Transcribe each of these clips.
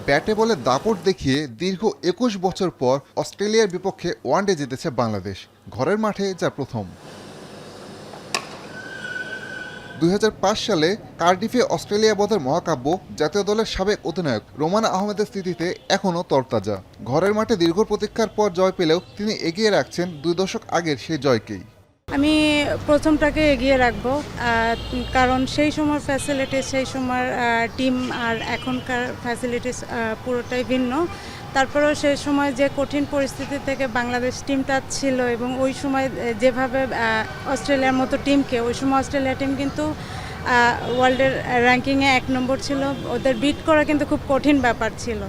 ব্যাটে বলে দাপট দেখিয়ে দীর্ঘ ২১ বছর পর অস্ট্রেলিয়ার বিপক্ষে ওয়ানডে জিতেছে বাংলাদেশ, ঘরের মাঠে যা প্রথম। ২০০৫ সালে কার্ডিফে অস্ট্রেলিয়া বধের মহাকাব্য জাতীয় দলের সাবেক অধিনায়ক রোমানা আহমেদের স্মৃতিতে এখনও তরতাজা। ঘরের মাঠে দীর্ঘ প্রতীক্ষার পর জয় পেলেও তিনি এগিয়ে রাখছেন ২ দশক আগের সেই জয়কেই। আমি প্রথমটাকে এগিয়ে রাখবো, কারণ সেই সময় ফ্যাসিলিটিস, সেই সময় টিম আর এখনকার ফ্যাসিলিটিস পুরোটাই ভিন্ন। তারপরেও সেই সময় যে কঠিন পরিস্থিতি থেকে বাংলাদেশ টিমটা ছিল এবং ওই সময় যেভাবে অস্ট্রেলিয়ার মতো টিমকে, ওই সময় অস্ট্রেলিয়া টিম কিন্তু ওয়ার্ল্ডের র্যাঙ্কিংয়ে ১ নম্বর ছিল, ওদের বিট করা কিন্তু খুব কঠিন ব্যাপার ছিল।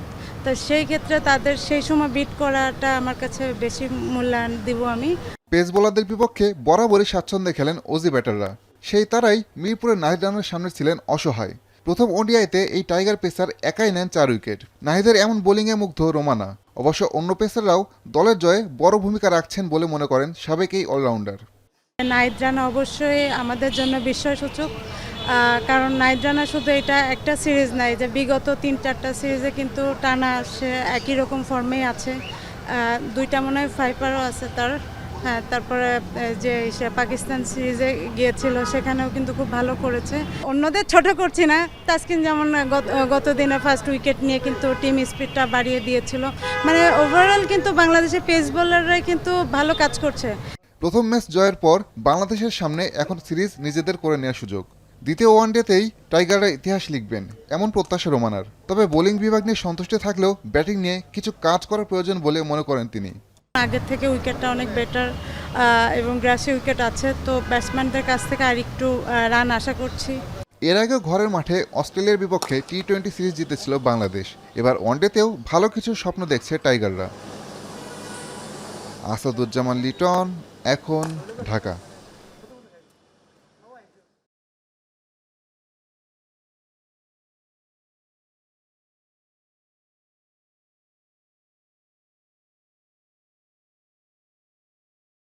তো সেই ক্ষেত্রে তাদের সেই সময় বিট করাটা আমার কাছে বেশি মূল্যায়ন দিব আমি। পেস বোলারদের বিপক্ষে বরাবরই স্বাচ্ছন্দ্যে খেলেন অজি ব্যাটাররা, সেই তারাই মিরপুরের নাহিদ রানার সামনে ছিলেন অসহায়। প্রথম ওডিআইতে এই টাইগার পেসার একাই নেন ৪ উইকেট। নাহিদের এমন বোলিংয়ে মুগ্ধ রোমানা। অবশ্য অন্য পেসাররাও দলের জয়ে বড় ভূমিকা রাখছেন বলে মনে করেন সাবেক এই অলরাউন্ডার। নাহিদ রানা অবশ্যই আমাদের জন্য বিস্ময়সূচক, কারণ নাহিদ রানা শুধু এটা একটা সিরিজ নাই, যে বিগত ৩-৪টা সিরিজে কিন্তু টানা সে একই রকম ফর্মেই আছে। ২টা মনে হয় ফাইপারও আছে তার। হ্যাঁ, তারপরে যে সে পাকিস্তান সিরিজে গিয়েছিল সেখানেও কিন্তু খুব ভালো করেছে। অন্যদের ছোট করছি না, তাসকিন যেমন গত দিনে ফার্স্ট উইকেট নিয়ে কিন্তু টিম স্পিডটা বাড়িয়ে দিয়েছিল। মানে ওভারঅল কিন্তু বাংলাদেশের পেস বোলাররাই কিন্তু ভালো কাজ করছে। প্রথম ম্যাচ জয়ের পর বাংলাদেশের সামনে এখন সিরিজ নিজেদের করে নেওয়ার সুযোগ। দ্বিতীয় ওয়ানডেতেই টাইগাররা ইতিহাস লিখবেন এমন প্রত্যাশা রোমানার। তবে বোলিং বিভাগ নিয়ে সন্তুষ্ট থাকলেও ব্যাটিং নিয়ে কিছু কাজ করার প্রয়োজন বলে মনে করেন তিনি। আগের থেকে উইকেটটা অনেক বেটার এবং গ্রাসি উইকেট আছে, তো ব্যাটসম্যানদের কাছ থেকে আর একটু রান আশা করছি। এর আগে ঘরের মাঠে অস্ট্রেলিয়ার বিপক্ষে টি-20 সিরিজ জিতেছিল বাংলাদেশ। এবার ওয়ানডেতেও ভালো কিছু স্বপ্ন দেখছে টাইগাররা। আসাদুজ্জামান লিটন, এখন, ঢাকা।